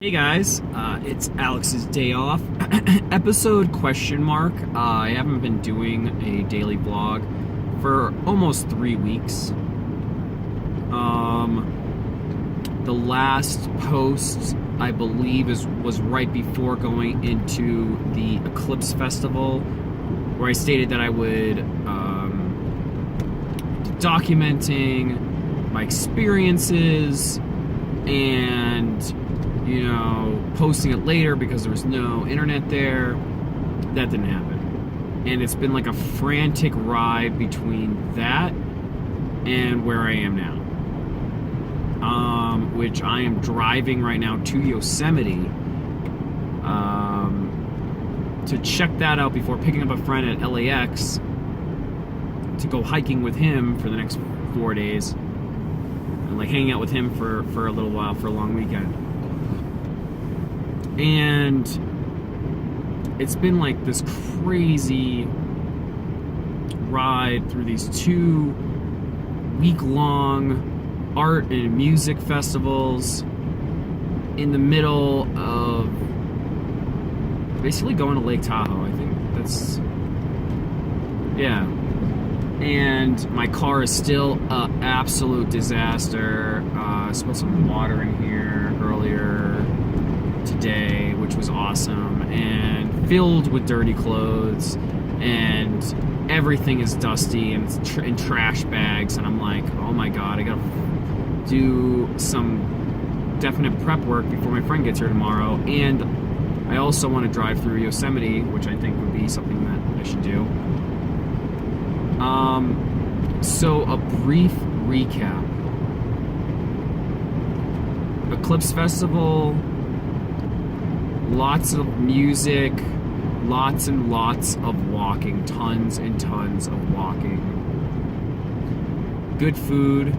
Hey guys, it's Alex's day off. Episode question mark. I haven't been doing a daily vlog for almost 3 weeks. The last post I believe was right before going into the Eclipse Festival, where I stated that I would be documenting my experiences and posting it later because there was no internet there. That didn't happen. And it's been like a frantic ride between that and where I am now. Which I am driving right now to Yosemite to check that out before picking up a friend at LAX to go hiking with him for the next 4 days. And like hanging out with him for a little while for a long weekend. And it's been like this crazy ride through these 2-week-long art and music festivals in the middle of basically going to Lake Tahoe. I think that's, yeah. And my car is still an absolute disaster. I spilled some water in here earlier today, which was awesome, and filled with dirty clothes, and everything is dusty and in trash bags, and I'm like, oh my god, I gotta do some definite prep work before my friend gets here tomorrow. And I also want to drive through Yosemite, which I think would be something that I should do. So a brief recap. Eclipse Festival, lots of music, lots and lots of walking, tons and tons of walking. Good food.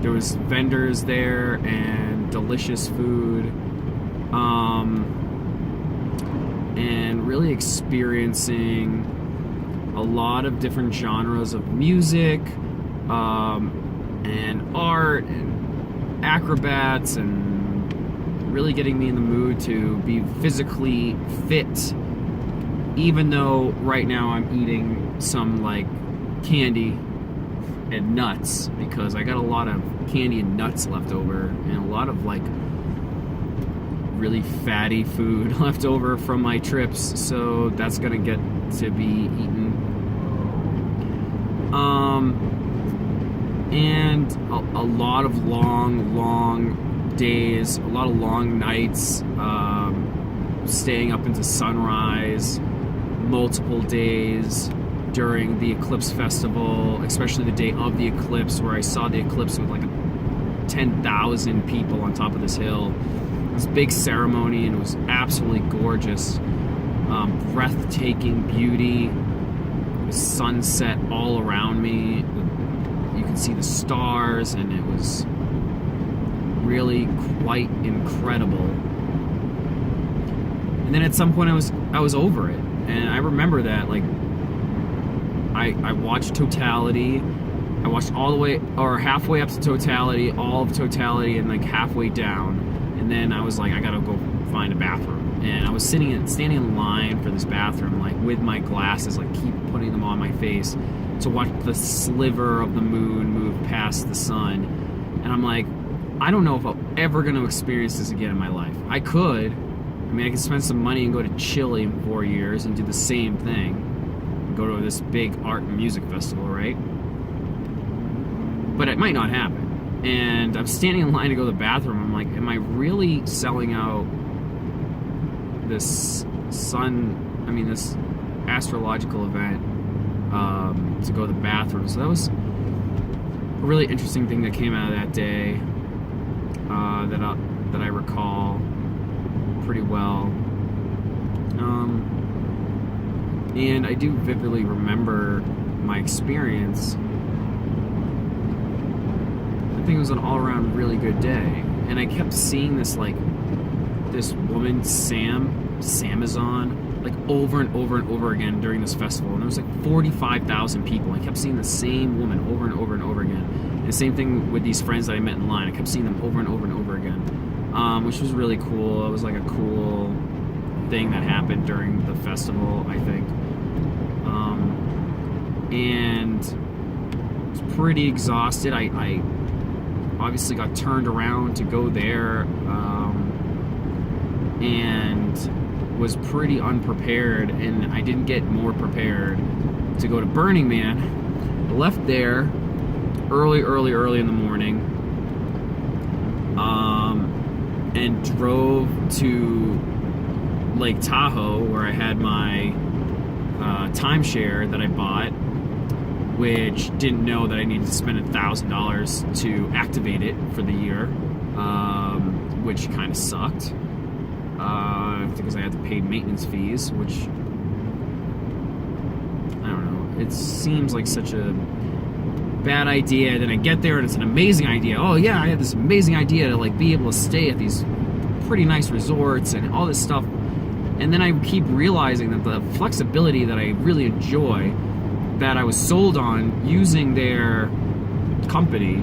There was vendors there and delicious food. And really experiencing a lot of different genres of music, and art and acrobats, and really getting me in the mood to be physically fit, even though right now I'm eating some like candy and nuts because I got a lot of candy and nuts left over and a lot of like really fatty food left over from my trips, so that's gonna get to be eaten. And a lot of long days, a lot of long nights, staying up into sunrise, multiple days during the Eclipse Festival, especially the day of the eclipse, where I saw the eclipse with like 10,000 people on top of this hill. It was a big ceremony and it was absolutely gorgeous. Breathtaking beauty, the sunset all around me. You could see the stars, and it was really quite incredible. And then at some point I was over it, and I remember that like I watched Totality. I watched all the way or halfway up to Totality, all of Totality, and like halfway down, and then I was like, I gotta go find a bathroom. And I was standing in line for this bathroom, like with my glasses, like keep putting them on my face to watch the sliver of the moon move past the sun. And I'm like, I don't know if I'm ever going to experience this again in my life. I could. I mean, I could spend some money and go to Chile in 4 years and do the same thing. Go to this big art and music festival, right? But it might not happen. And I'm standing in line to go to the bathroom. I'm like, am I really selling out this this astrological event to go to the bathroom? So that was a really interesting thing that came out of that day that I recall pretty well. And I do vividly remember my experience. I think it was an all-around really good day, and I kept seeing this woman, Samazon, like over and over and over again during this festival, and there was like 45,000 people. I kept seeing the same woman over and over and over again. And the same thing with these friends that I met in line. I kept seeing them over and over and over again. which was really cool. It was like a cool thing that happened during the festival, I think. And I was pretty exhausted. I obviously got turned around to go there, and was pretty unprepared, and I didn't get more prepared to go to Burning Man. I left there early in the morning, and drove to Lake Tahoe, where I had my timeshare that I bought, which didn't know that I needed to spend $1,000 to activate it for the year, which kind of sucked, because I had to pay maintenance fees, which, I don't know, it seems like such a bad idea. Then I get there and it's an amazing idea. Oh yeah, I had this amazing idea to like be able to stay at these pretty nice resorts and all this stuff. And then I keep realizing that the flexibility that I really enjoy, that I was sold on using their company,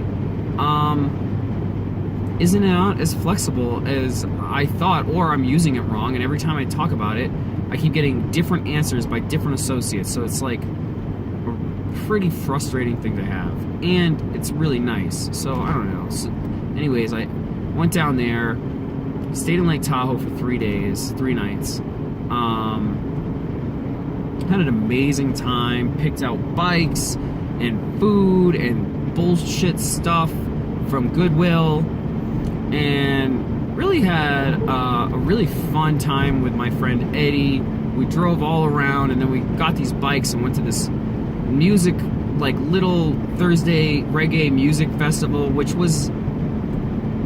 isn't out as flexible as I thought, or I'm using it wrong, and every time I talk about it, I keep getting different answers by different associates, so it's like a pretty frustrating thing to have, and it's really nice, so I don't know. So anyways, I went down there, stayed in Lake Tahoe for 3 days, 3 nights, had an amazing time, picked out bikes and food and bullshit stuff from Goodwill, and really had a really fun time with my friend Eddie. We drove all around, and then we got these bikes and went to this music, like little Thursday reggae music festival, which was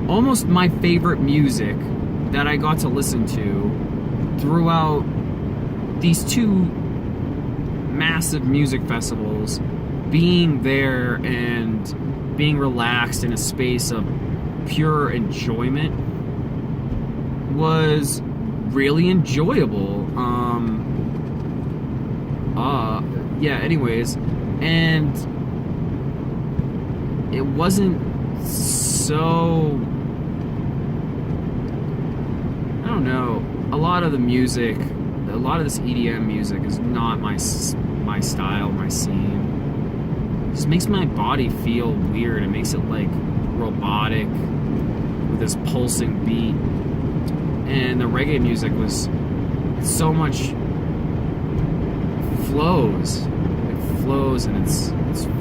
almost my favorite music that I got to listen to throughout these 2 massive music festivals. Being there and being relaxed in a space of pure enjoyment was really enjoyable. Yeah, anyways, and it wasn't so, I don't know, a lot of the music, a lot of this EDM music is not my style, my scene. It just makes my body feel weird. It makes it like robotic with this pulsing beat. And the reggae music was so much flows. It flows and it's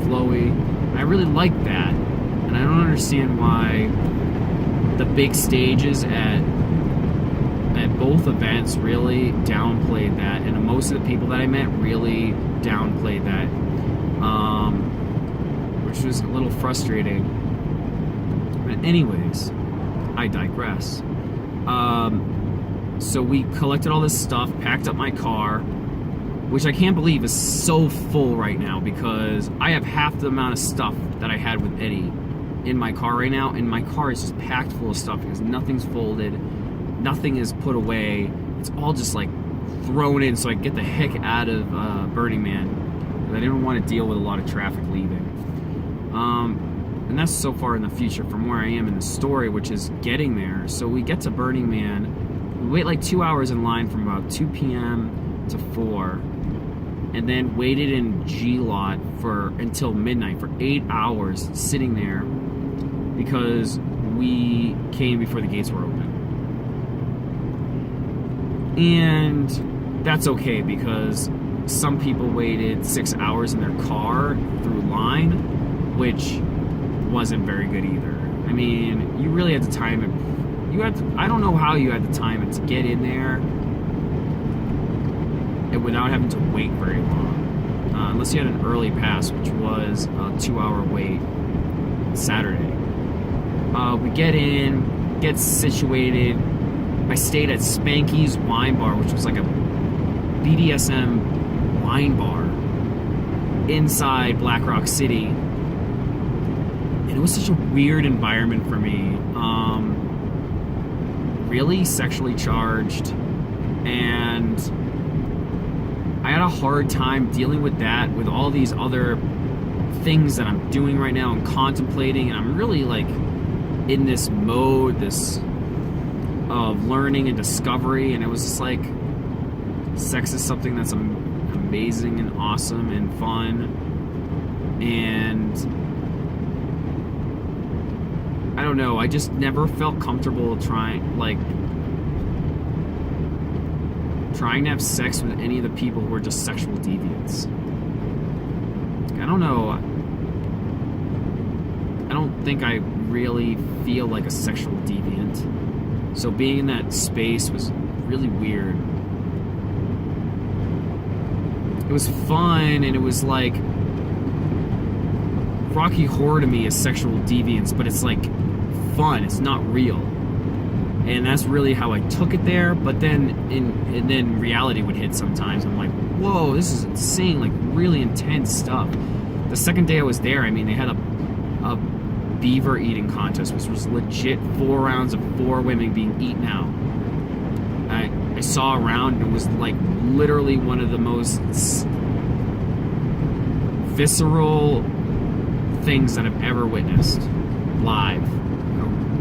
flowy. I really like that. And I don't understand why the big stages at both events really downplayed that, and most of the people that I met really downplayed that, which was a little frustrating. But anyways, I digress. So we collected all this stuff, packed up my car, which I can't believe is so full right now, because I have half the amount of stuff that I had with Eddie in my car right now, and my car is just packed full of stuff because nothing's folded, nothing is put away. It's all just like thrown in so I can get the heck out of Burning Man, because I didn't want to deal with a lot of traffic leaving. And that's so far in the future from where I am in the story, which is getting there. So we get to Burning Man, we wait like 2 hours in line from about 2 p.m. to 4, and then waited in G-Lot until midnight for 8 hours sitting there because we came before the gates were open. And that's okay, because some people waited 6 hours in their car through line, which wasn't very good either. I mean, you really had to time it. I don't know how you had to time it to get in there and without having to wait very long, unless you had an early pass, which was a 2-hour wait Saturday. We get in, get situated. I stayed at Spanky's Wine Bar, which was like a BDSM wine bar inside Black Rock City. And it was such a weird environment for me. Really sexually charged. And I had a hard time dealing with that, with all these other things that I'm doing right now and contemplating. And I'm really like in this mode, this of learning and discovery, and it was just like, sex is something that's amazing and awesome and fun, and I don't know, I just never felt comfortable trying to have sex with any of the people who are just sexual deviants. I don't know. I don't think I really feel like a sexual deviant. So being in that space was really weird. It was fun, and it was like, Rocky Horror to me is sexual deviance, but it's like fun. It's not real. And that's really how I took it there. But then then reality would hit sometimes. I'm like, whoa, this is insane, like really intense stuff. The second day I was there, I mean, they had a beaver eating contest, which was legit 4 rounds of 4 women being eaten out. I saw around, and it was like literally one of the most visceral things that I've ever witnessed live.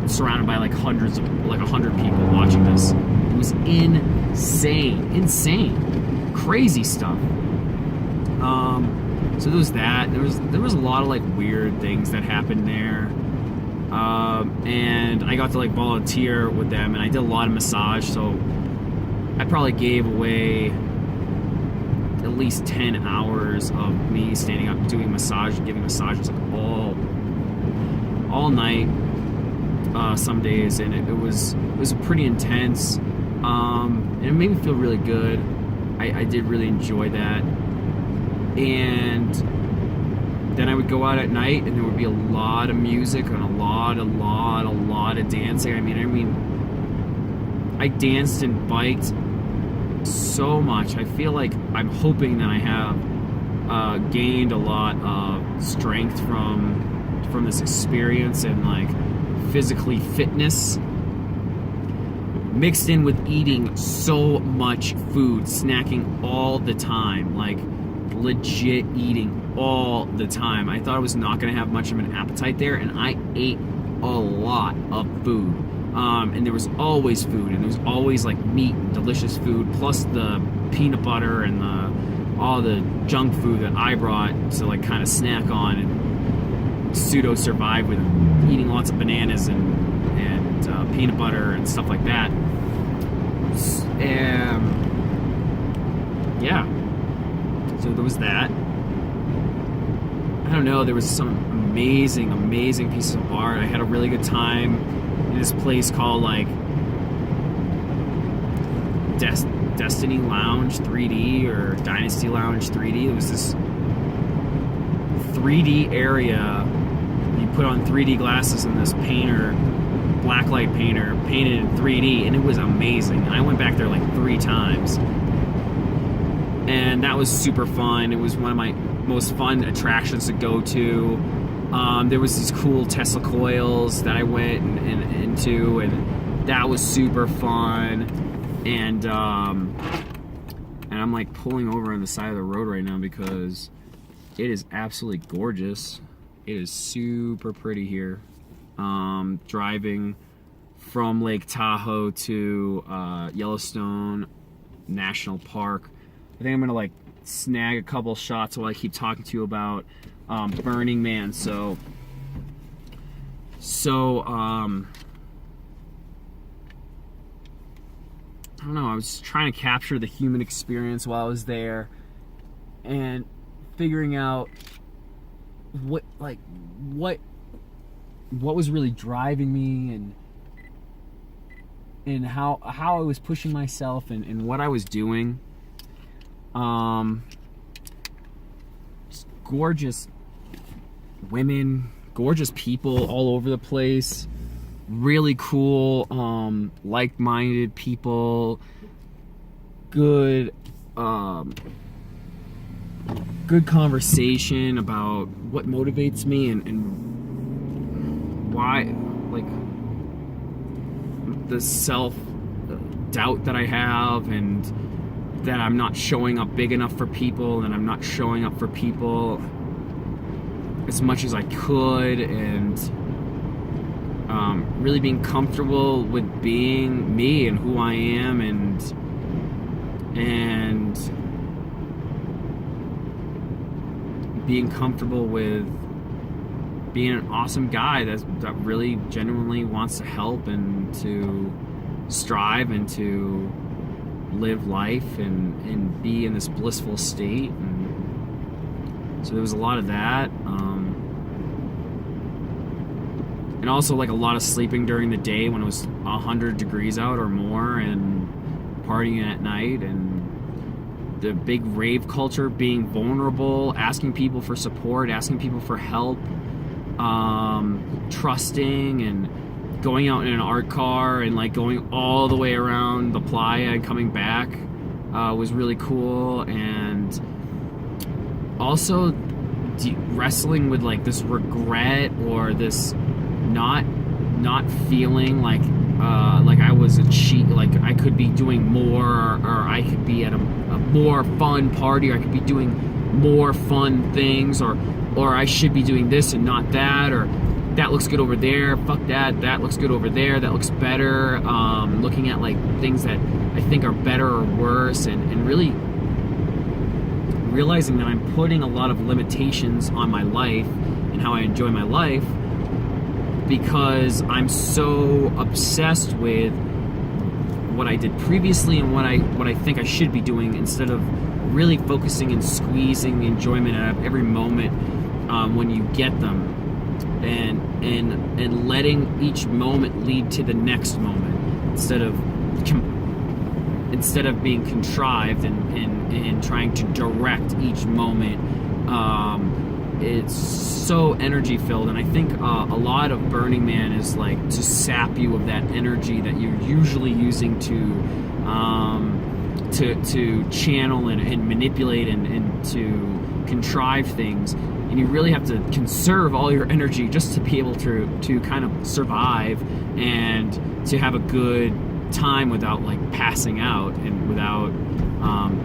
Surrounded by like 100 people watching this. It was insane, crazy stuff. So there was that. There was a lot of like weird things that happened there, and I got to like volunteer with them, and I did a lot of massage. So I probably gave away at least 10 hours of me standing up doing massage, giving massages like all night. Some days, and it was pretty intense, and it made me feel really good. I did really enjoy that. And then I would go out at night, and there would be a lot of music and a lot of dancing. I mean I danced and biked so much. I feel like I'm hoping that I have gained a lot of strength from this experience, and like physically fitness mixed in with eating so much food, snacking all the time, like legit eating all the time. I thought I was not going to have much of an appetite there, and I ate a lot of food. And there was always food, and there was always like meat and delicious food, plus the peanut butter and all the junk food that I brought to like kind of snack on and pseudo survive with, eating lots of bananas and peanut butter and stuff like that. Yeah, so there was that. I don't know, there was some amazing pieces of art. I had a really good time in this place called like Destiny Lounge 3D or Dynasty Lounge 3D. It was this 3D area. You put on 3D glasses, and this blacklight painter painted in 3D, and it was amazing. And I went back there like 3 times, and that was super fun. It was one of my most fun attractions to go to. There was these cool Tesla coils that I went into, and that was super fun. And I'm like pulling over on the side of the road right now because it is absolutely gorgeous. It is super pretty here. Driving from Lake Tahoe to Yellowstone National Park. I think I'm gonna like snag a couple shots while I keep talking to you about Burning Man. So I don't know, I was trying to capture the human experience while I was there, and figuring out what was really driving me, and how I was pushing myself, and what I was doing. Just gorgeous women, gorgeous people all over the place. Really cool, like-minded people, good conversation about what motivates me and why, like the self-doubt that I have, and that I'm not showing up big enough for people, and I'm not showing up for people as much as I could, and really being comfortable with being me and who I am, and being comfortable with being an awesome guy that really genuinely wants to help and to strive and to live life and be in this blissful state. And so there was a lot of that, and also like a lot of sleeping during the day when it was 100 degrees out or more, and partying at night, and the big rave culture, being vulnerable, asking people for support, asking people for help, trusting, and going out in an art car and like going all the way around the playa and coming back was really cool. And also wrestling with like this regret, or this not feeling like I was a cheat, like I could be doing more, or I could be at a more fun party, or I could be doing more fun things, or I should be doing this and not that, or that looks good over there, fuck that looks good over there, that looks better, looking at like things that I think are better or worse, and really realizing that I'm putting a lot of limitations on my life and how I enjoy my life, because I'm so obsessed with what I did previously and what I think I should be doing, instead of really focusing and squeezing the enjoyment out of every moment when you get them, and letting each moment lead to the next moment, instead of being contrived and trying to direct each moment. It's so energy filled, and I think a lot of Burning Man is like to sap you of that energy that you're usually using to channel and manipulate and to contrive things, and you really have to conserve all your energy just to be able to kind of survive and to have a good time without like passing out and without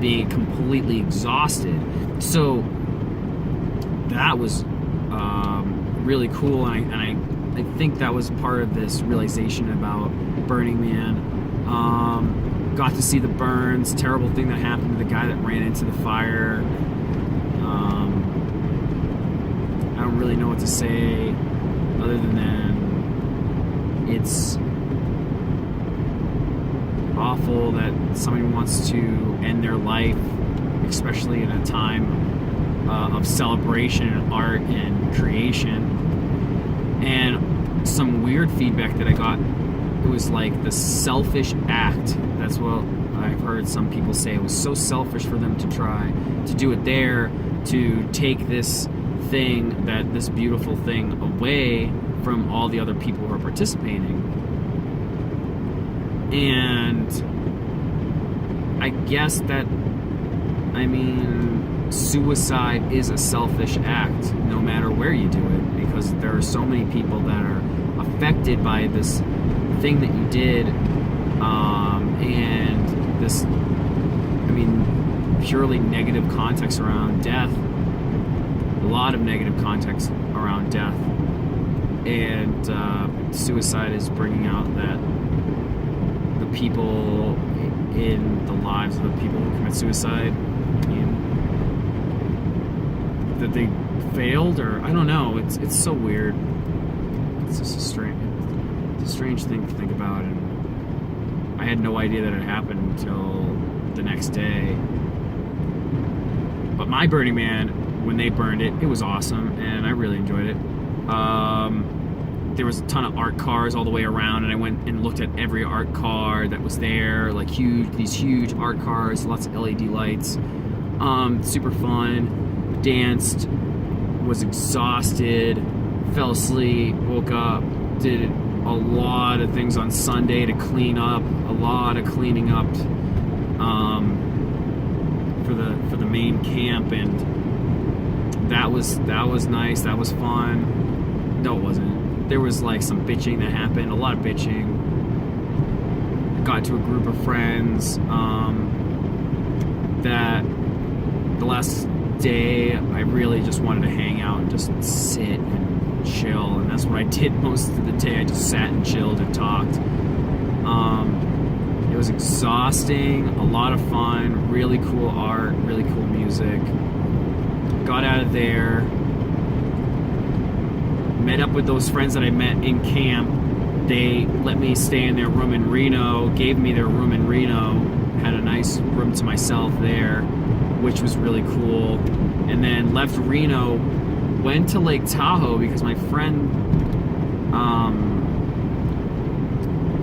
being completely exhausted. So that was really cool, and I think that was part of this realization about Burning Man. Got to see the burns, terrible thing that happened to the guy that ran into the fire. I don't really know what to say other than that it's awful that somebody wants to end their life, especially in a time of celebration and art and creation. And some weird feedback that I got, it was like the selfish act. That's what I've heard some people say. It was so selfish for them to try to do it there, to take this thing, this beautiful thing, away from all the other people who are participating. And I guess that, suicide is a selfish act no matter where you do it, because there are so many people that are affected by this thing that you did, and this purely negative context around death, a lot of negative context around death, and suicide is bringing out that the people in the lives of the people who commit suicide, that they failed, or I don't know. It's so weird. It's just a strange thing to think about, and I had no idea that it happened until the next day. But my Burning Man, when they burned it, it was awesome, and I really enjoyed it. There was a ton of art cars all the way around, and I went and looked at every art car that was there, like these huge art cars, lots of LED lights. Super fun. Danced, was exhausted, fell asleep, woke up, did a lot of things on Sunday to clean up, a lot of cleaning up for the main camp, and that was nice. That was fun. No, it wasn't. There was like some bitching that happened, a lot of bitching. Got to a group of friends that the last day I really just wanted to hang out and just sit and chill, and that's what I did most of the day. I just sat and chilled and talked. It was exhausting, a lot of fun, really cool art, really cool music. Got out of there, met up with those friends that I met in camp. They let me stay in their room in Reno, gave me their room in Reno, had a nice room to myself there, which was really cool. And then left Reno, went to Lake Tahoe because my friend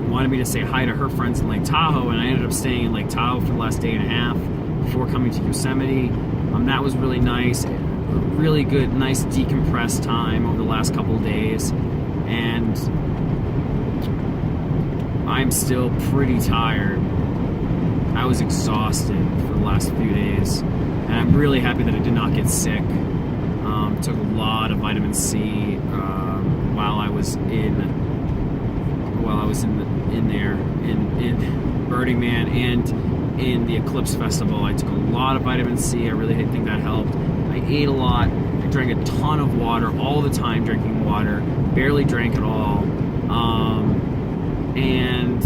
wanted me to say hi to her friends in Lake Tahoe, and I ended up staying in Lake Tahoe for the last day and a half before coming to Yosemite. That was really nice, really good, nice decompressed time over the last couple of days, and I'm still pretty tired. I was exhausted for the last few days, and I'm really happy that I did not get sick. Took a lot of vitamin C while I was in Burning Man and in the Eclipse Festival. I took a lot of vitamin C. I really think that helped. I ate a lot. I drank a ton of water, all the time drinking water. Barely drank at all. And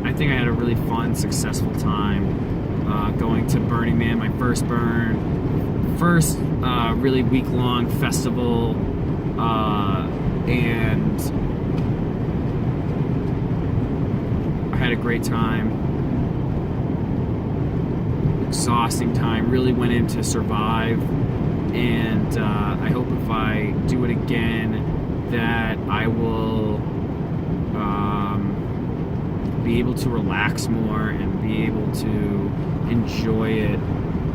I think I had a really fun, successful time going to Burning Man, my first really week-long festival, and I had a great time. Exhausting time, really went in to survive, and I hope if I do it again that I will be able to relax more and be able to enjoy it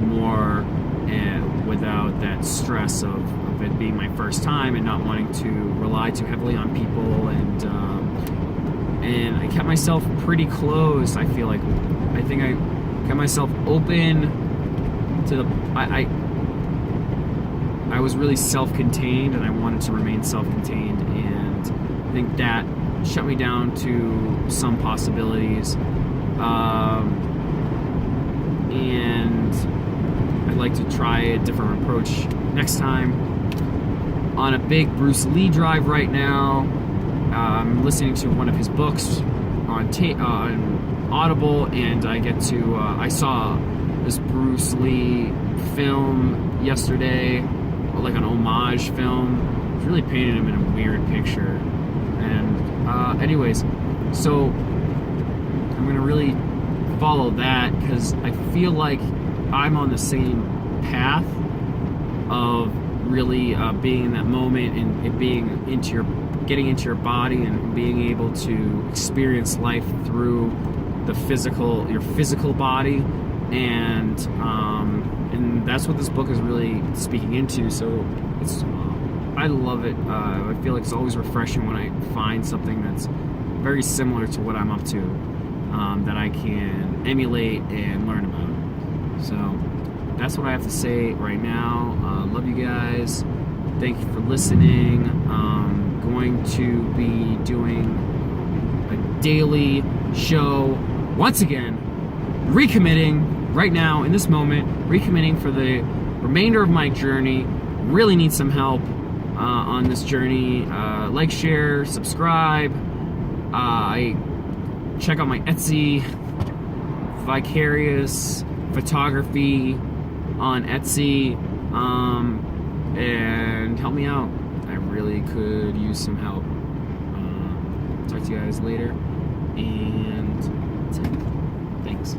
more, and without that stress of it being my first time and not wanting to rely too heavily on people. And I kept myself pretty closed. I feel like I think I kept myself open to the I was really self-contained, and I wanted to remain self-contained, and I think that shut me down to some possibilities. And I'd like to try a different approach next time. On a big Bruce Lee drive right now. I'm listening to one of his books on Audible, and I get to I saw this Bruce Lee film yesterday, like an homage film. It really painted him in a weird picture. And anyways, so I'm gonna really follow that, because I feel like I'm on the same path of really being in that moment and being getting into your body and being able to experience life through your physical body, and that's what this book is really speaking into. So I love it. I feel like it's always refreshing when I find something that's very similar to what I'm up to, that I can emulate and learn about. So that's what I have to say right now. Love you guys. Thank you for listening. Going to be doing a daily show once again, recommitting right now in this moment, recommitting for the remainder of my journey. Really need some help on this journey. Like, share, subscribe. I check out my Etsy, Vicarious Photography on Etsy, and help me out. I really could use some help. Talk to you guys later, and that's it. Thanks.